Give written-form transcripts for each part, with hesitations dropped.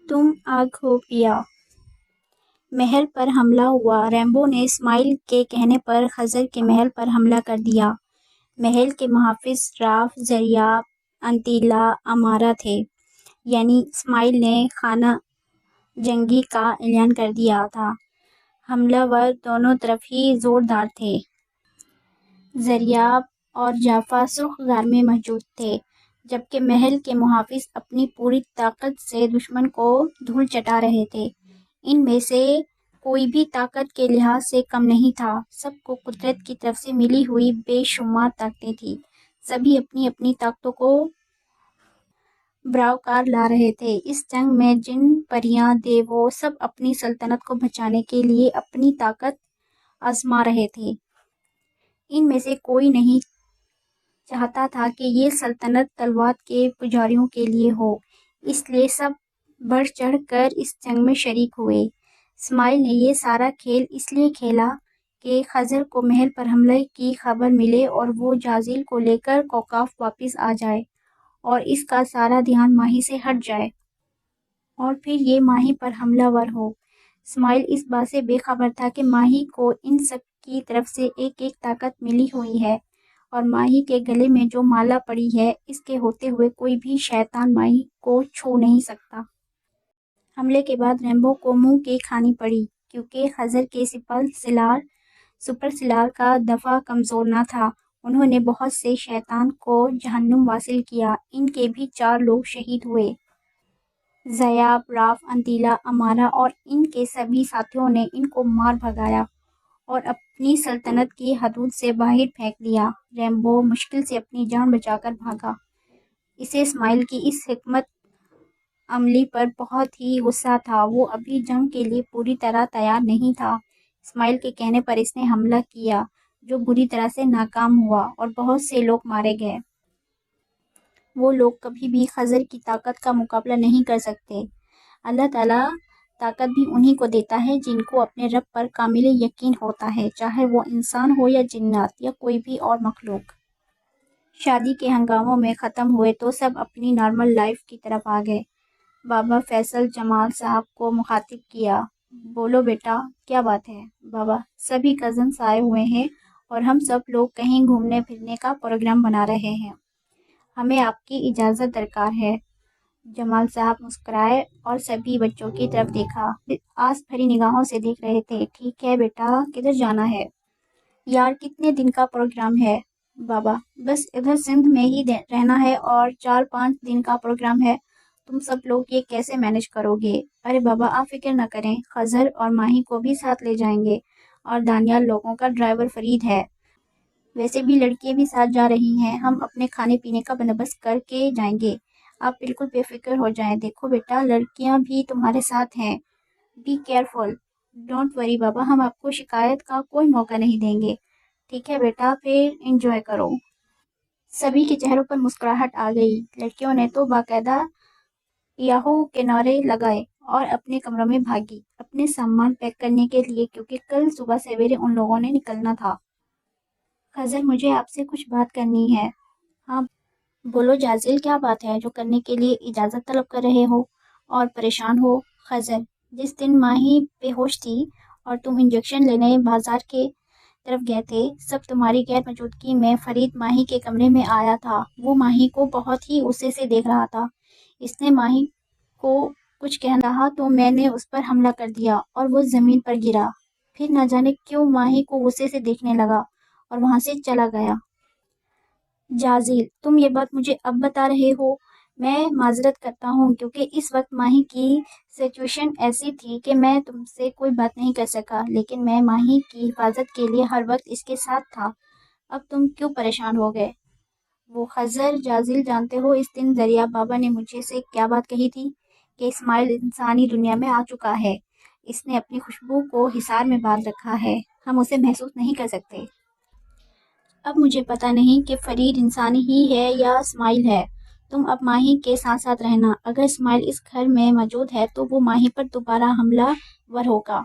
تم آگ پیا۔ محل پر حملہ ہوا۔ ریمبو نے اسماعیل کے کہنے پر خضر کے محل پر حملہ کر دیا۔ محل کے محافظ راف، زریاب، انتیلا، امارہ تھے، یعنی اسماعیل نے خانہ جنگی کا اعلان کر دیا تھا۔ حملہ ور دونوں طرف ہی زوردار تھے۔ زریاب اور جعفر سرخ غار میں موجود تھے، جبکہ محل کے محافظ اپنی پوری طاقت سے دشمن کو دھول چٹا رہے تھے۔ ان میں سے کوئی بھی طاقت کے لحاظ سے کم نہیں تھا۔ سب کو قدرت کی طرف سے ملی ہوئی بے شمار طاقتیں تھیں۔ سبھی اپنی اپنی طاقتوں کو بروکار لا رہے تھے۔ اس جنگ میں جن، پریاں، دیووں سب اپنی سلطنت کو بچانے کے لیے اپنی طاقت آزما رہے تھے۔ ان میں سے کوئی نہیں چاہتا تھا کہ یہ سلطنت طلوات کے پجاریوں کے لیے ہو، اس لیے سب بڑھ چڑھ کر اس جنگ میں شریک ہوئے۔ اسماعیل نے یہ سارا کھیل اس لیے کھیلا کہ خضر کو محل پر حملے کی خبر ملے اور وہ جازیل کو لے کر کوکاف واپس آ جائے اور اس کا سارا دھیان ماہی سے ہٹ جائے اور پھر یہ ماہی پر حملہ ور ہو۔ اسماعیل اس بات سے بے خبر تھا کہ ماہی کو ان سب کی طرف سے ایک ایک طاقت ملی ہوئی ہے اور ماہی کے گلے میں جو مالا پڑی ہے، اس کے ہوتے ہوئے کوئی بھی شیطان ماہی کو چھو نہیں سکتا۔ حملے کے بعد ریمبو کو منہ کی کھانی پڑی، کیونکہ خضر کے سپر سالار کا دفاع کمزور نہ تھا۔ انہوں نے بہت سے شیطان کو جہنم واصل کیا۔ ان کے بھی 4 لوگ شہید ہوئے۔ زیاب، راف، انتیلا، امارہ اور ان کے سبھی ساتھیوں نے ان کو مار بھگایا اور اپنی سلطنت کی حدود سے باہر پھینک دیا۔ ریمبو مشکل سے اپنی جان بچا کر بھاگا۔ اسے اسماعیل کی اس حکمت عملی پر بہت ہی غصہ تھا۔ وہ ابھی جنگ کے لیے پوری طرح تیار نہیں تھا۔ اسماعیل کے کہنے پر اس نے حملہ کیا، جو بری طرح سے ناکام ہوا اور بہت سے لوگ مارے گئے۔ وہ لوگ کبھی بھی خضر کی طاقت کا مقابلہ نہیں کر سکتے۔ اللہ تعالیٰ طاقت بھی انہی کو دیتا ہے جن کو اپنے رب پر کامل یقین ہوتا ہے، چاہے وہ انسان ہو یا جنات یا کوئی بھی اور مخلوق۔ شادی کے ہنگاموں میں ختم ہوئے تو سب اپنی نارمل لائف کی طرف آ گئے۔ بابا فیصل جمال صاحب کو مخاطب کیا، بولو بیٹا کیا بات ہے؟ بابا، سبھی کزنس آئے ہوئے ہیں اور ہم سب لوگ کہیں گھومنے پھرنے کا پروگرام بنا رہے ہیں، ہمیں آپ کی اجازت درکار ہے۔ جمال صاحب مسکرائے اور سبھی بچوں کی طرف دیکھا۔ آس بھری نگاہوں سے دیکھ رہے تھے۔ ٹھیک ہے بیٹا، کدھر جانا ہے؟ یار کتنے دن کا پروگرام ہے؟ بابا، بس ادھر سندھ میں ہی رہنا ہے اور 4-5 دن کا پروگرام ہے۔ تم سب لوگ یہ کیسے مینج کرو گے؟ ارے بابا آپ فکر نہ کریں، خضر اور ماہی کو بھی ساتھ لے جائیں گے اور دانیال لوگوں کا ڈرائیور فرید ہے۔ ویسے بھی لڑکیاں بھی ساتھ جا رہی ہیں، ہم اپنے کھانے پینے کا بندوبست کر کے جائیں گے، آپ بالکل بے فکر ہو جائیں۔ دیکھو بیٹا، لڑکیاں بھی تمہارے ساتھ ہیں، بی کیئرفل۔ ڈونٹ وری بابا، ہم آپ کو شکایت کا کوئی موقع نہیں دیں گے۔ ٹھیک ہے بیٹا، پھر انجوائے کرو۔ سبھی کے چہروں پر مسکراہٹ آ گئی۔ لڑکیوں نے تو باقاعدہ یاہو کے نعرے لگائے اور اپنے کمروں میں بھاگی اپنے سامان پیک کرنے کے لیے، کیونکہ کل صبح سویرے ان لوگوں نے نکلنا تھا۔ خضر، مجھے آپ سے کچھ بات کرنی ہے۔ ہاں بولو جازیل، کیا بات ہے جو کرنے کے لیے اجازت طلب کر رہے ہو اور پریشان ہو؟ خضر، جس دن ماہی بے ہوش تھی اور تم انجیکشن لینے بازار کے طرف گئے تھے، سب تمہاری غیر موجودگی میں فرید ماہی کے کمرے میں آیا تھا۔ وہ ماہی کو بہت ہی غصے سے دیکھ رہا تھا۔ اس نے ماہی کو کچھ کہنا چاہا تو میں نے اس پر حملہ کر دیا اور وہ زمین پر گرا۔ پھر نہ جانے کیوں ماہی کو غصے سے دیکھنے لگا اور وہاں سے چلا گیا۔ جازیل، تم یہ بات مجھے اب بتا رہے ہو؟ میں معذرت کرتا ہوں، کیونکہ اس وقت ماہی کی سچویشن ایسی تھی کہ میں تم سے کوئی بات نہیں کر سکا، لیکن میں ماہی کی حفاظت کے لیے ہر وقت اس کے ساتھ تھا۔ اب تم کیوں پریشان ہو گئے؟ وہ خضر، جازیل جانتے ہو اس دن زریاب بابا نے مجھے سے کیا بات کہی تھی؟ کہ اسماعیل انسانی دنیا میں آ چکا ہے، اس نے اپنی خوشبو کو حصار میں باندھ رکھا ہے، ہم اسے محسوس نہیں کر سکتے۔ اب مجھے پتہ نہیں کہ فرید انسانی ہی ہے یا اسماعیل ہے۔ تم اب ماہی کے ساتھ ساتھ رہنا، اگر اسماعیل اس گھر میں موجود ہے تو وہ ماہی پر دوبارہ حملہ ور ہوگا۔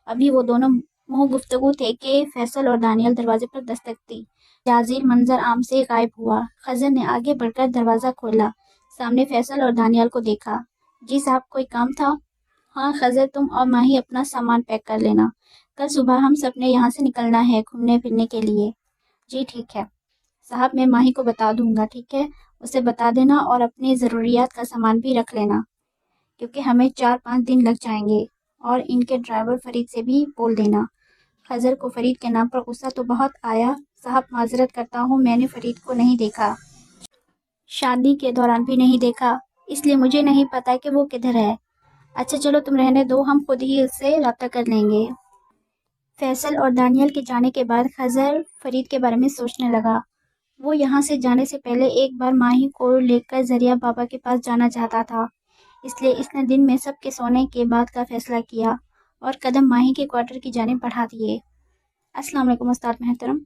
ابھی وہ دونوں منہ گفتگو تھے کہ فیصل اور دانیال دروازے پر دستک دی۔ جازیل منظر عام سے غائب ہوا۔ خضر نے آگے بڑھ کر دروازہ کھولا، سامنے فیصل اور دانیال کو دیکھا۔ جی صاحب، کوئی کام تھا؟ ہاں خضر، تم اور ماہی اپنا سامان پیک کر لینا، کل صبح ہم سب نے یہاں سے نکلنا ہے گھومنے پھرنے کے لیے۔ جی ٹھیک ہے صاحب، میں ماہی کو بتا دوں گا، ٹھیک ہے؟ اسے بتا دینا اور اپنی ضروریات کا سامان بھی رکھ لینا، کیونکہ ہمیں 4-5 دن لگ جائیں گے۔ اور ان کے ڈرائیور فرید سے بھی بول دینا۔ خضر کو فرید کے نام پر غصہ تو بہت آیا۔ صاحب معذرت کرتا ہوں، میں نے فرید کو نہیں دیکھا، شادی کے دوران بھی نہیں دیکھا، اس لیے مجھے نہیں پتا کہ وہ کدھر ہے۔ اچھا چلو تم رہنے دو، ہم خود ہی اس سے رابطہ کر لیں گے۔ فیصل اور دانیال کے جانے کے بعد خضر فرید کے بارے میں سوچنے لگا۔ وہ یہاں سے جانے سے پہلے ایک بار ماہی کو لے کر زریعہ بابا کے پاس جانا چاہتا تھا، اس لیے اس نے دن میں سب کے سونے کے بعد کا فیصلہ کیا اور قدم ماہی کے کوارٹر کی جانب بڑھا دیے۔ السلام علیکم استاد محترم۔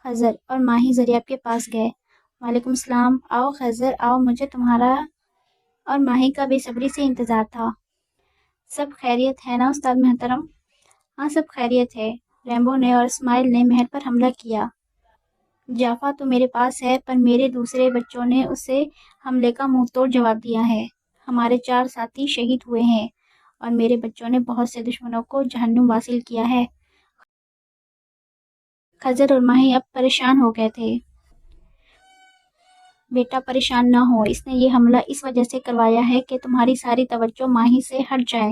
خضر اور ماہی زریعہ کے پاس گئے۔ وعلیکم السلام، آؤ خضر آؤ، مجھے تمہارا اور ماہی کا بے صبری سے انتظار تھا۔ سب خیریت ہے نا استاد محترم؟ ہاں سب خیریت ہے۔ ریمبو نے اور اسماعیل نے محل پر حملہ کیا۔ جعفر تو میرے پاس ہے، پر میرے دوسرے بچوں نے اسے حملے کا منہ توڑ جواب دیا ہے۔ ہمارے 4 ساتھی شہید ہوئے ہیں اور میرے بچوں نے بہت سے دشمنوں کو جہنم واصل کیا ہے۔ خضر اور ماہی اب پریشان ہو گئے تھے۔ بیٹا پریشان نہ ہو، اس نے یہ حملہ اس وجہ سے کروایا ہے کہ تمہاری ساری توجہ ماہی سے ہٹ جائے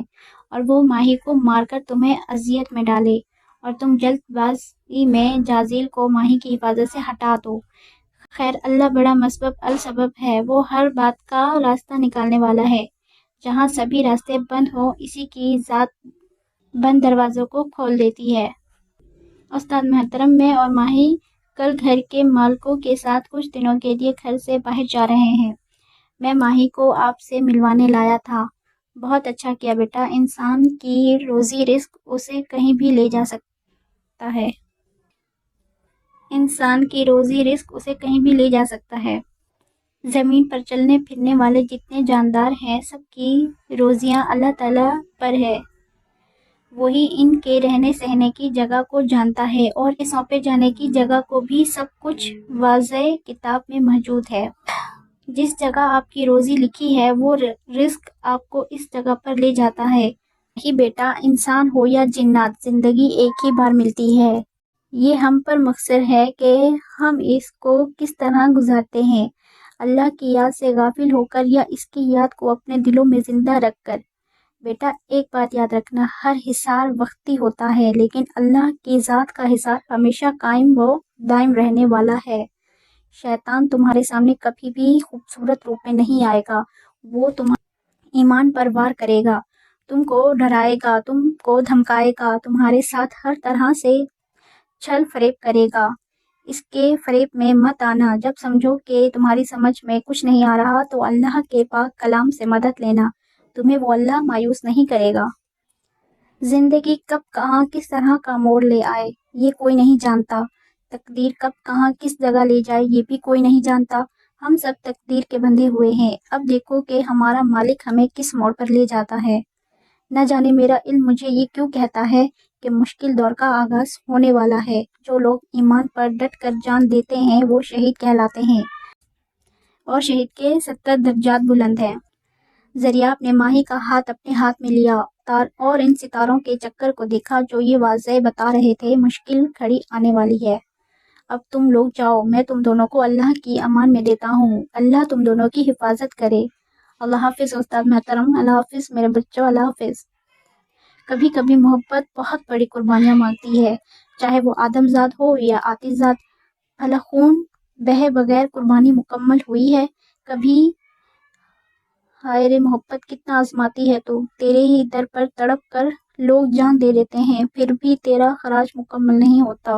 اور وہ ماہی کو مار کر تمہیں اذیت میں ڈالے اور تم جلد بازی میں جازیل کو ماہی کی حفاظت سے ہٹا دو۔ خیر اللہ بڑا مسبب السبب ہے، وہ ہر بات کا راستہ نکالنے والا ہے۔ جہاں سبھی راستے بند ہوں، اسی کی ذات بند دروازوں کو کھول دیتی ہے۔ استاد محترم، میں اور ماہی کل گھر کے مالکوں کے ساتھ کچھ دنوں کے لیے گھر سے باہر جا رہے ہیں۔ میں ماہی کو آپ سے ملوانے لایا تھا۔ بہت اچھا کیا بیٹا، انسان کی روزی رزق اسے کہیں بھی لے جا سکتا ہے۔ انسان کی روزی رزق اسے کہیں بھی لے جا سکتا ہے۔ زمین پر چلنے پھرنے والے جتنے جاندار ہیں، سب کی روزیاں اللہ تعالیٰ پر ہے۔ وہی ان کے رہنے سہنے کی جگہ کو جانتا ہے اور یہ سونپے جانے کی جگہ کو بھی، سب کچھ واضح کتاب میں موجود ہے۔ جس جگہ آپ کی روزی لکھی ہے، وہ رزق آپ کو اس جگہ پر لے جاتا ہے۔ ہی بیٹا، انسان ہو یا جنات، زندگی ایک ہی بار ملتی ہے۔ یہ ہم پر مقصر ہے کہ ہم اس کو کس طرح گزارتے ہیں، اللہ کی یاد سے غافل ہو کر یا اس کی یاد کو اپنے دلوں میں زندہ رکھ کر۔ بیٹا ایک بات یاد رکھنا، ہر حصار وقتی ہوتا ہے، لیکن اللہ کی ذات کا حصار ہمیشہ قائم و دائم رہنے والا ہے۔ شیطان تمہارے سامنے کبھی بھی خوبصورت روپ میں نہیں آئے گا، وہ تمہارے ایمان پر وار کرے گا، تم کو ڈرائے گا، تم کو دھمکائے گا، تمہارے ساتھ ہر طرح سے چھل فریب کرے گا۔ اس کے فریب میں مت آنا۔ جب سمجھو کہ تمہاری سمجھ میں کچھ نہیں آ رہا تو اللہ کے پاک کلام سے مدد لینا، تمہیں وہ اللہ مایوس نہیں کرے گا۔ زندگی کب کہاں کس طرح کا موڑ لے آئے یہ کوئی نہیں جانتا، تقدیر کب کہاں کس جگہ لے جائے یہ بھی کوئی نہیں جانتا۔ ہم سب تقدیر کے بندھے ہوئے ہیں، اب دیکھو کہ ہمارا مالک ہمیں کس موڑ پر لے جاتا ہے۔ نہ جانے میرا علم مجھے یہ کیوں کہتا ہے کہ مشکل دور کا آغاز ہونے والا ہے۔ جو لوگ ایمان پر ڈٹ کر جان دیتے ہیں وہ شہید کہلاتے ہیں، اور شہید کے 70 درجات بلند ہیں۔ زریعہ نے ماہی کا ہاتھ اپنے ہاتھ میں لیا اور ان ستاروں کے چکر کو دیکھا جو یہ واضح بتا رہے تھے مشکل گھڑی آنے والی ہے۔ اب تم لوگ جاؤ، میں تم دونوں کو اللہ کی امان میں دیتا ہوں، اللہ تم دونوں کی حفاظت کرے۔ اللہ حافظ استاد محترم، اللہ حافظ میرے بچوں، اللہ حافظ۔ کبھی کبھی محبت بہت بڑی قربانیاں مانگتی ہے، چاہے وہ آدم زاد ہو یا آتش زاد۔ بھلا خون بہے بغیر قربانی مکمل ہوئی ہے کبھی؟ ہائے رے محبت کتنا آزماتی ہے تو، تیرے ہی در پر تڑپ کر لوگ جان دے دیتے ہیں، پھر بھی تیرا خراج مکمل نہیں ہوتا۔